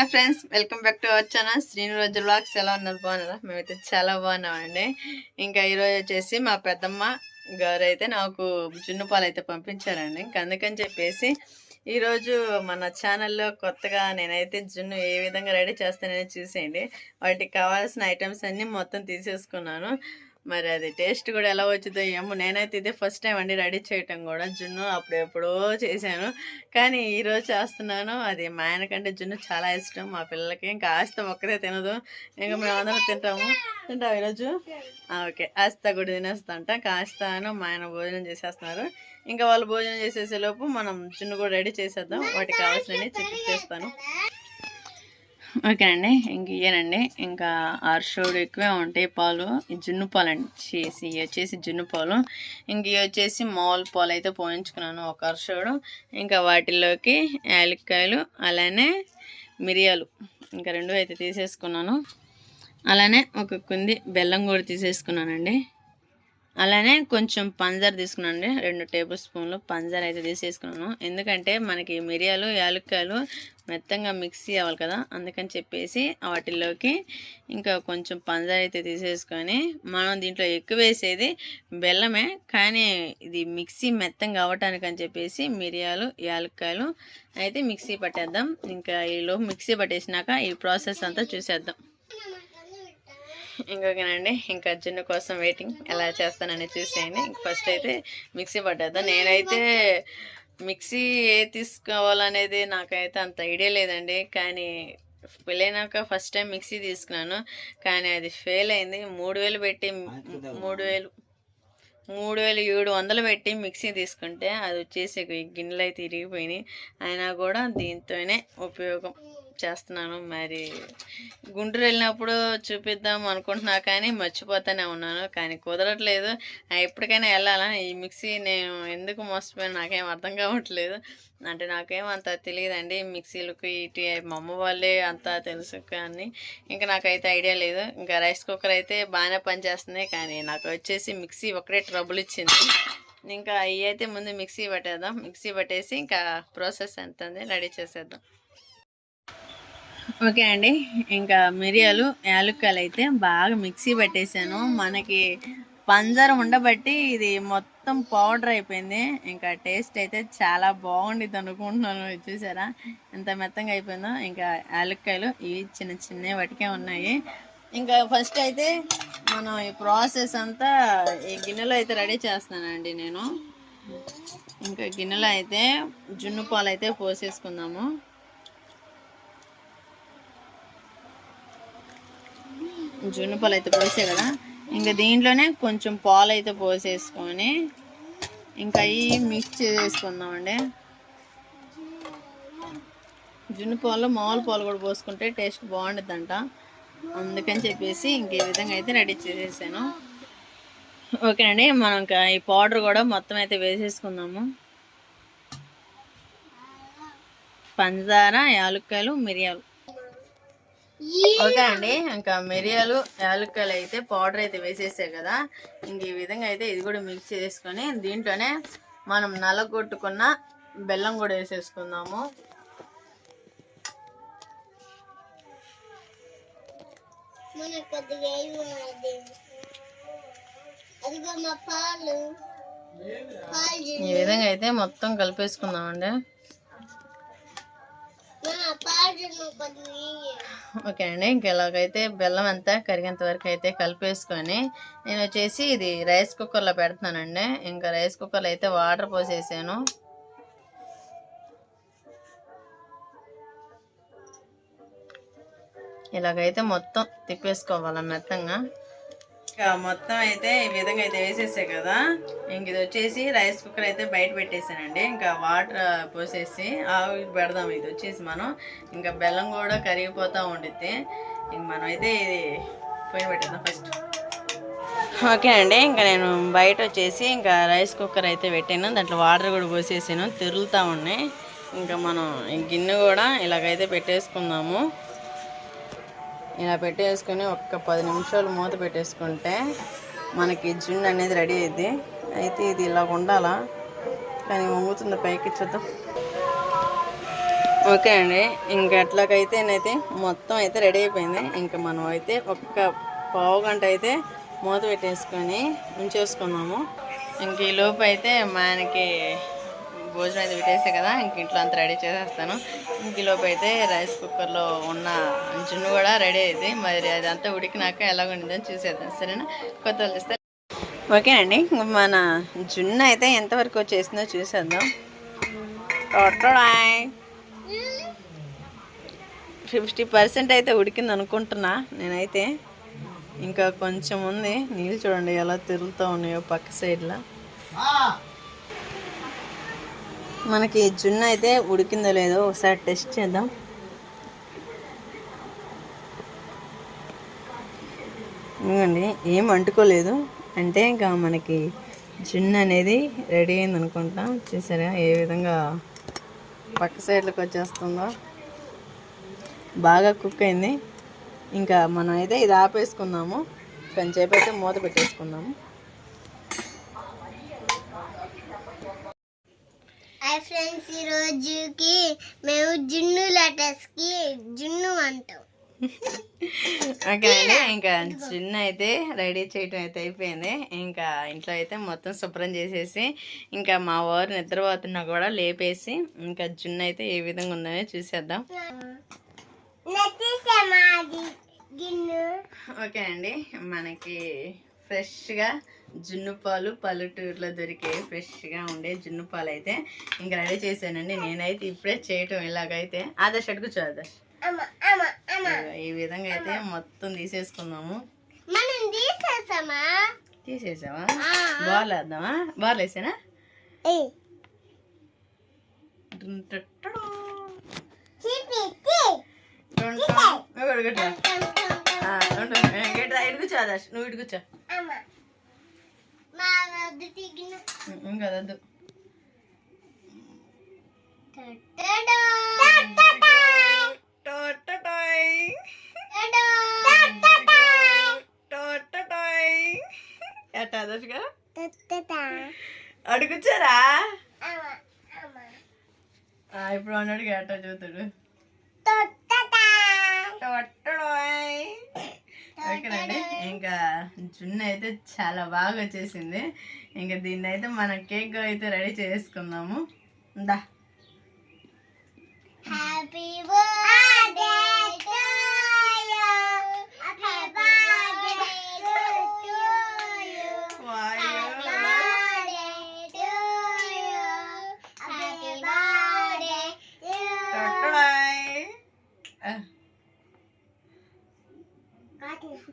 Hi friends, welcome back to our channel Srinu రోజు vlogs. ఎలా ఉన్నారు? బాగున్నారా? మేమైతే చాలా బాగున్నామండి. ఇంకా ఈరోజు వచ్చేసి మా పెద్దమ్మ గారు అయితే నాకు జున్ను పాలు అయితే పంపించారండి. ఇంకా అందుకని చెప్పేసి ఈరోజు మన ఛానల్లో కొత్తగా నేనైతే జున్ను ఏ విధంగా రెడీ చేస్తానని చూసేయండి. వాటికి కావాల్సిన ఐటమ్స్ అన్నీ మొత్తం తీసేసుకున్నాను. మరి అది టేస్ట్ కూడా ఎలా వచ్చిందో ఏమో. నేనైతే ఇదే ఫస్ట్ టైం అండి రెడీ చేయటం కూడా. జున్ను అప్పుడెప్పుడో చేశాను, కానీ ఈరోజు చేస్తున్నాను. అది మా ఆయనకంటే జున్ను చాలా ఇష్టం. మా పిల్లలకి ఇంకా ఆస్త ఒక్కదే తినదు, ఇంకా మేము అందరం తింటాం ఈరోజు. ఓకే, ఆస్త కూడా తినేస్తాంట. కాస్తాను మా ఆయన భోజనం చేసేస్తున్నారు. ఇంకా వాళ్ళు భోజనం చేసేసే లోపు మనం జున్ను కూడా రెడీ చేసేద్దాం. వాటికి కావాల్సినవి చూపించేస్తాను. ఓకేనండి, ఇంక ఇయ్యనండి. ఇంకా 6 షోడు ఎక్కువే ఉంటాయి పాలు. జున్ను పాలు అండి, ఇవి వచ్చేసి జున్ను పాలు. ఇంక ఇవి వచ్చేసి మామూలు పాలు అయితే పోయించుకున్నాను, ఒక 6 షోడు. ఇంకా వాటిల్లోకి యాలక్కాయలు అలానే మిరియాలు ఇంకా 2 అయితే తీసేసుకున్నాను. అలానే ఒక కుంది బెల్లం కూడా తీసేసుకున్నానండి. అలానే కొంచెం పంచదార తీసుకున్నాను, 2 టేబుల్ స్పూన్లు పంచదార అయితే తీసేసుకున్నాను. ఎందుకంటే మనకి మిరియాలు యాలక్కాయలు మెత్తంగా మిక్సీ అవ్వాలి కదా, అందుకని చెప్పేసి వాటిల్లోకి ఇంకా కొంచెం పంచదార అయితే తీసేసుకొని, మనం దీంట్లో ఎక్కువ వేసేది బెల్లమే, కానీ ఇది మిక్సీ మెత్తంగా అవ్వటానికి అని చెప్పేసి మిరియాలు యాలక్కాయలు అయితే మిక్సీ పట్టేద్దాం. ఇంకా ఈలోపు మిక్సీ పట్టేసినాక ఈ ప్రాసెస్ అంతా చూసేద్దాం. ఇంకొకనండి, ఇంకా జున్ను కోసం వెయిటింగ్. ఎలా చేస్తానని చూసేయండి. ఫస్ట్ అయితే మిక్సీ పట్టేద్దాం. నేనైతే మిక్సీ తీసుకోవాలనేది నాకైతే అంత ఐడియా లేదండి, కానీ పెళ్ళైనాక ఫస్ట్ టైం మిక్సీ తీసుకున్నాను, కానీ అది ఫెయిల్ అయింది. 3000 పెట్టి 3700 పెట్టి మిక్సీ తీసుకుంటే అది వచ్చేసి గిన్నెలు అయితే ఇరిగిపోయినాయి. అయినా కూడా దీంతోనే ఉపయోగం చేస్తున్నాను. మరి గుంటూరు వెళ్ళినప్పుడు చూపిద్దాం అనుకుంటున్నా, కానీ మర్చిపోతానే ఉన్నాను, కానీ కుదరట్లేదు. ఎప్పటికైనా వెళ్ళాలా. ఈ మిక్సీ నేను ఎందుకు మోసపోయాను నాకేం అర్థం కావట్లేదు. అంటే నాకేం అంత తెలియదండి మిక్సీలకు. ఇటు మా అమ్మ వాళ్ళే అంతా తెలుసు, కానీ ఇంకా నాకైతే ఐడియా లేదు. ఇంకా రైస్ కుక్కర్ అయితే బాగానే పనిచేస్తుంది, కానీ నాకు వచ్చేసి మిక్సీ ఒకటే ట్రబుల్ ఇచ్చింది. ఇంకా ఇవి అయితే ముందు మిక్సీ పట్టేద్దాం. మిక్సీ పట్టేసి ఇంకా ప్రాసెస్ ఎంత ఉంది రెడీ చేసేద్దాం. ఓకే అండి, ఇంకా మిరియాలు యాలక్కాయలు అయితే బాగా మిక్సీ పట్టేసాను. మనకి పంచదార ఉండబట్టి ఇది మొత్తం పౌడర్ అయిపోయింది. ఇంకా టేస్ట్ అయితే చాలా బాగుండిద్ది అనుకుంటున్నాను. చూసారా ఎంత మెత్తంగా అయిపోయిందో. ఇంకా యాలక్కాయలు ఇవి చిన్న చిన్న వాటికే ఉన్నాయి. ఇంకా ఫస్ట్ అయితే మనం ఈ ప్రాసెస్ అంతా ఈ గిన్నెలో అయితే రెడీ చేస్తానండి నేను. ఇంకా గిన్నెలో అయితే జున్ను పాలు అయితే పోసేసుకుందాము. జున్ను పాలు అయితే పోసే కదా, ఇంకా దీంట్లోనే కొంచెం పాలు అయితే పోసేసుకొని ఇంకా ఇవి మిక్స్ చేసుకుందామండి. జున్ను పాలు మామూలు పాలు కూడా పోసుకుంటే టేస్ట్ బాగుంటుందంట, అందుకని చెప్పేసి ఇంక ఈ విధంగా అయితే రెడీ చేసేసాను. ఓకేనండి, మనం ఇంకా ఈ పౌడర్ కూడా మొత్తం అయితే వేసేసుకుందాము. పంచదార యాలక్కాయలు మిరియాలు. ఓకే అండి, ఇంకా మిరియాలు యాలక్కాయలు అయితే పౌడర్ అయితే వేసేసాయి కదా. ఇంక ఈ విధంగా అయితే ఇది కూడా మిక్స్ చేసుకొని దీంట్లోనే మనం నలగొట్టుకున్న బెల్లం కూడా వేసేసుకుందాము. ఈ విధంగా అయితే మొత్తం కలిపేసుకుందామండి. ఓకే అండి, ఇంక ఇలాగైతే బెల్లం అంతా కరిగేంత వరకు అయితే కలిపేసుకొని నేను వచ్చేసి ఇది రైస్ కుక్కర్లో పెడుతున్నానండి. ఇంకా రైస్ కుక్కర్లో అయితే వాటర్ పోసేసాను. ఇలాగైతే మొత్తం తిప్పేసుకోవాలి మెత్తంగా. ఇంకా మొత్తం అయితే ఈ విధంగా అయితే వేసేసాయి కదా. ఇంక ఇది వచ్చేసి రైస్ కుక్కర్ అయితే బయట పెట్టేసానండి. ఇంకా వాటర్ పోసేసి ఆవి పెడదాం. ఇది వచ్చేసి మనం ఇంకా బెల్లం కూడా కరిగిపోతూ ఉండిద్ది. ఇంక మనం అయితే ఇది పోయి పెట్టేద్దాం ఫస్ట్. ఓకే అండి, ఇంకా నేను బయట వచ్చేసి ఇంకా రైస్ కుక్కర్ అయితే పెట్టాను. దాంట్లో వాటర్ కూడా పోసేసాను, తిరుగుతూ ఉన్నాయి. ఇంకా మనం ఈ గిన్నె కూడా ఇలాగైతే పెట్టేసుకుందాము. ఇలా పెట్టేసుకొని ఒక్క 10 నిమిషాలు మూత పెట్టేసుకుంటే మనకి జున్ను అనేది రెడీ అయ్యిద్ది. అయితే ఇది ఇలా ఉండాలా, కానీ వంగుతుంది పైకి, చూద్దాం. ఓకే అండి, ఇంకా ఎట్లాగైతేనైతే మొత్తం అయితే రెడీ అయిపోయింది. ఇంకా మనం అయితే ఒక్క పావు గంట అయితే మూత పెట్టేసుకొని ఉంచేసుకున్నాము. ఇంక ఈ లోపు అయితే మా ఆయనకి భోజనం అయితే పెట్టేసే కదా, ఇంక ఇంట్లో అంతా రెడీ చేసేస్తాను. ఇంక ఈ లోపు అయితే రైస్ కుక్కర్లో ఉన్న జున్ను కూడా రెడీ అయింది. మరి అదంతా ఉడికినాక ఎలాగ ఉండిందని చూసేద్దాం, సరేనా? కొత్త వాళ్ళు చేస్తే ఓకే అండి, మన జున్ను అయితే ఎంతవరకు వచ్చేసిందో చూసేద్దాం. 50% అయితే ఉడికింది అనుకుంటున్నా నేనైతే. ఇంకా కొంచెం ఉంది. నీళ్ళు చూడండి ఎలా తిరుగుతూ ఉన్నాయో పక్క సైడ్లో. మనకి జున్ను అయితే ఉడికిందో లేదో ఒకసారి టెస్ట్ చేద్దాం. ఇవ్వండి, ఏం అంటుకోలేదు. అంటే ఇంకా మనకి జున్ను అనేది రెడీ అయింది అనుకుంటా. చూసారా ఏ విధంగా పక్క సైడ్లోకి వచ్చేస్తుందో. బాగా కుక్ అయింది. ఇంకా మనం అయితే ఇది ఆపేసుకుందాము. కొంచెంసేపు అయితే మూత పెట్టేసుకుందాము. హాయ్ ఫ్రెండ్స్, ఈరోజుకి మేము జున్ను లెటర్స్కి జున్ను అంటాం. ఓకే అండి, ఇంకా జున్ను అయితే రెడీ చేయటం అయితే అయిపోయింది. ఇంకా ఇంట్లో అయితే మొత్తం శుభ్రం చేసేసి ఇంకా మా వారు నిద్రపోతున్నా కూడా లేపేసి ఇంకా జున్ను అయితే ఏ విధంగా ఉందని చూసేద్దాం. ఓకే అండి, మనకి ఫ్రెష్గా జున్ను పాలు పల్లెటూరులో దొరికే ఫ్రెష్గా ఉండే జున్ను పాలు అయితే ఇంకా రెడీ చేశానండి. నేనైతే ఇప్పుడే చేయటం ఇలాగైతే. ఆదర్శ్ అడుగుచు, ఆదర్శ్ ఈ విధంగా అయితే మొత్తం తీసేసుకుందాము. తీసేసావా? బాల్ వేద్దామా? బాల్ వేసానా? ఇడుగుచో ఆదర్శ్, నువ్వు ఇడుగుచో. ఇంకా వద్దు. అడుగుచ్చారా? ఇప్పుడు అన్నాడు అట్ట చూతాడు. ఓకేనండి, ఇంకా జున్ను అయితే చాలా బాగా వచ్చేసింది. ఇంకా దీన్ని అయితే మన కేక్ అయితే రెడీ చేసుకుందాము. దా happy birthday to you, happy birthday to you, happy birthday to you, happy birthday to you.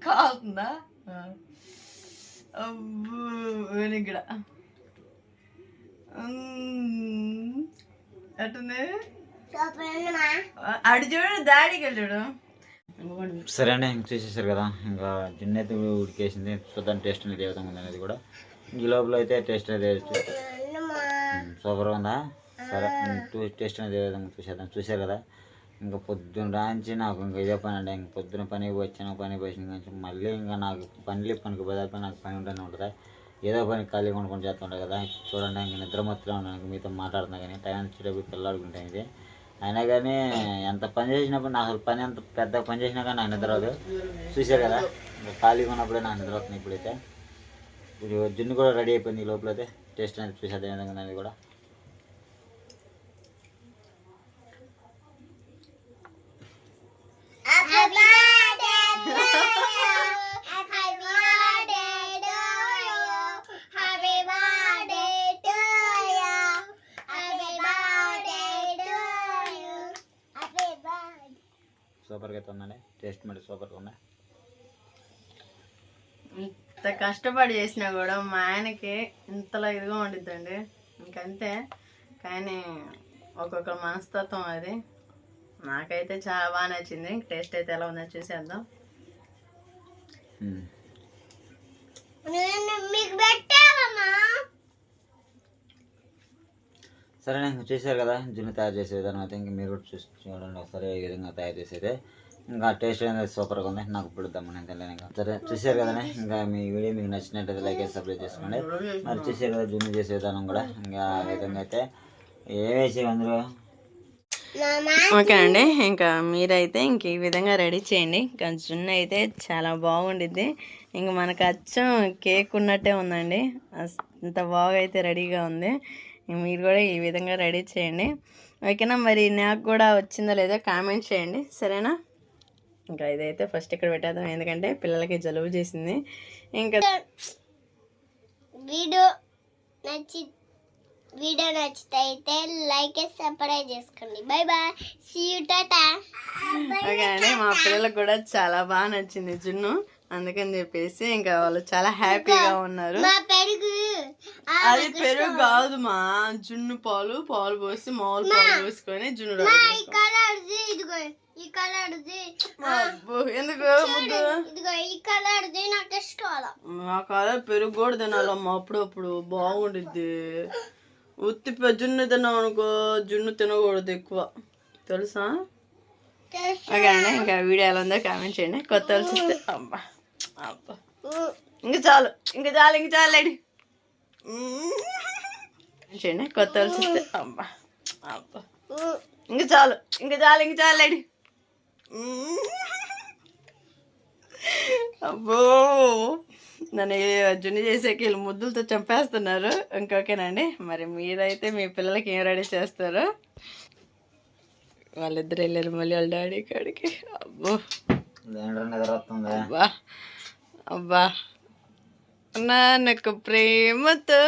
కావుతుందా? అబ్బు వెనిగడ అట్టుంది. అడు చూడు, దాడికి చూడు. సరే అండి, ఇంక చూసేసారు కదా. ఇంకా జున్ను అయితే ఉడికేసింది. చూద్దాం టేస్ట్ అనేది ఏ విధంగా ఉంది అనేది కూడా. ఈ లోపల అయితే టేస్ట్ అనేది సూపర్గా ఉందా? సరే, టేస్ట్ అనేది ఏ విధంగా చూసారు కదా. ఇంకా పొద్దున్న రాంచి నాకు ఇంకా ఇదే పని అండి. ఇంక పొద్దున్న పనికి వచ్చాను, పని పోసిన కానీ మళ్ళీ ఇంకా నాకు పనికి పోతే నాకు పని ఉంటూనే ఉంటుంది. ఏదో పని ఖాళీగా కొనుక్కొని చేస్తుంటాయి కదా. చూడండి, ఇంక నిద్ర మొత్తం ఉన్నాను మీతో మాట్లాడుతున్నా కానీ టైం వచ్చేటప్పుడు తెల్లాడుకుంటాను. ఇది అయినా కానీ ఎంత పని చేసినప్పుడు నాకు పని ఎంత పెద్ద పని చేసినా కానీ నాకు నిద్ర రాదు. చూసారు కదా, ఇంకా ఖాళీగా ఉన్నప్పుడే నాకు నిద్ర అవుతుంది. ఇప్పుడైతే ఇప్పుడు జున్ను కూడా రెడీ అయిపోయింది. ఈ లోపల అయితే టేస్ట్ అనేది చూసేది ఏ విధంగా అనేది కూడా. సూపర్గా అయితే ఉందండి, టేస్ట్ మరి సూపర్గా ఉంది. ఇంత కష్టపడి చేసినా కూడా మా ఆయనకి ఇంతలా ఇదిగా ఉండిద్దండి. ఇంకంతే. కానీ ఒక్కొక్క మనస్తత్వం అది. నాకైతే చాలా బాగా నచ్చింది. టేస్ట్ అయితే ఎలా ఉందో చూసేద్దాం. సరే, నేను చూసారు కదా జున్ను తయారు చేసే విధానం అయితే. ఇంకా మీరు కూడా చూడండి ఒకసారి ఏ విధంగా తయారు చేసేది. ఇంకా టేస్ట్ అనేది సూపర్గా ఉంది. నాకు ఇప్పుడు దమ్మని తెలియదు. ఇంకా సరే, చూసారు కదా. ఇంకా మీ వీడియో మీకు నచ్చినట్టయితే లైక్ చేసి సబ్స్క్రైబ్ చేసుకోండి. మరి చూసారు కదా జున్ను చేసే విధానం కూడా. ఇంకా ఆ విధంగా అయితే ఏమేసి అందరూ ఓకేనండి, ఇంకా మీరైతే ఇంక ఈ విధంగా రెడీ చేయండి. ఇంకా జున్ను అయితే చాలా బాగుండిద్ది. ఇంక మనకు అచ్చం కేక్ ఉన్నట్టే ఉందండి, అంత బాగా అయితే రెడీగా ఉంది. మీరు కూడా ఈ విధంగా రెడీ చేయండి. ఓకేనా, మరి నాకు కూడా వచ్చిందో లేదో కామెంట్ చేయండి, సరేనా? ఇంకా ఇదైతే ఫస్ట్ ఇక్కడ పెట్టేద్దాం, ఎందుకంటే పిల్లలకి జలుబు చేసింది. ఇంకా వీడియో నచ్చితే అయితే లైక్ చేసి సబ్స్క్రైబ్ చేసుకోండి. Bye bye, see you, tata. Okay అండి, మా పిల్లలకు కూడా చాలా బాగా నచ్చింది జున్ను, అందుకని చెప్పేసి ఇంకా వాళ్ళు చాలా హ్యాపీగా ఉన్నారు. మా పెరుగు అది పెరుగు కాదు మా, జున్ను పాలు పోసి మామూలు పాలు పోసుకొని జున్ను రెడీ చేసుకో. ఈ కలర్ది ఇదిగో, ఈ కలర్ది అబ్బో, ఎందుకు ముద్దు? ఇదిగో, ఈ కలర్ది నాకు ఇష్టం. ఆ కలర్ పెరుగు కూడా తినాలమ్మా అప్పుడప్పుడు, బాగుండిద్ది. ఉత్తి జున్ను తిన్నాం అనుకో, జున్ను తినకూడదు ఎక్కువ, తెలుసా? ఓకే అండి, ఇంకా వీడియో ఎలా ఉందో కామెంట్ చేయండి. కొత్త వాళ్ళు చూస్తే అబ్బా అబ్బా, ఇంకా చాలు లేడీ చేయండి. కొత్త వాళ్ళు చూస్తే అబ్బా అబ్బా, ఇంకా చాలు లేడీ. అబ్బో, నన్ను జున్ను చేసేకి వీళ్ళు ముద్దులతో చంపేస్తున్నారు. ఇంకొకేనండి, మరి మీరైతే మీ పిల్లలకి ఏం రెడీ చేస్తారో. వాళ్ళిద్దరు వెళ్ళారు మళ్ళీ వాళ్ళ డాడీ కాడికి. అబ్బో అబ్బా అబ్బా, నాన్నకు ప్రేమతో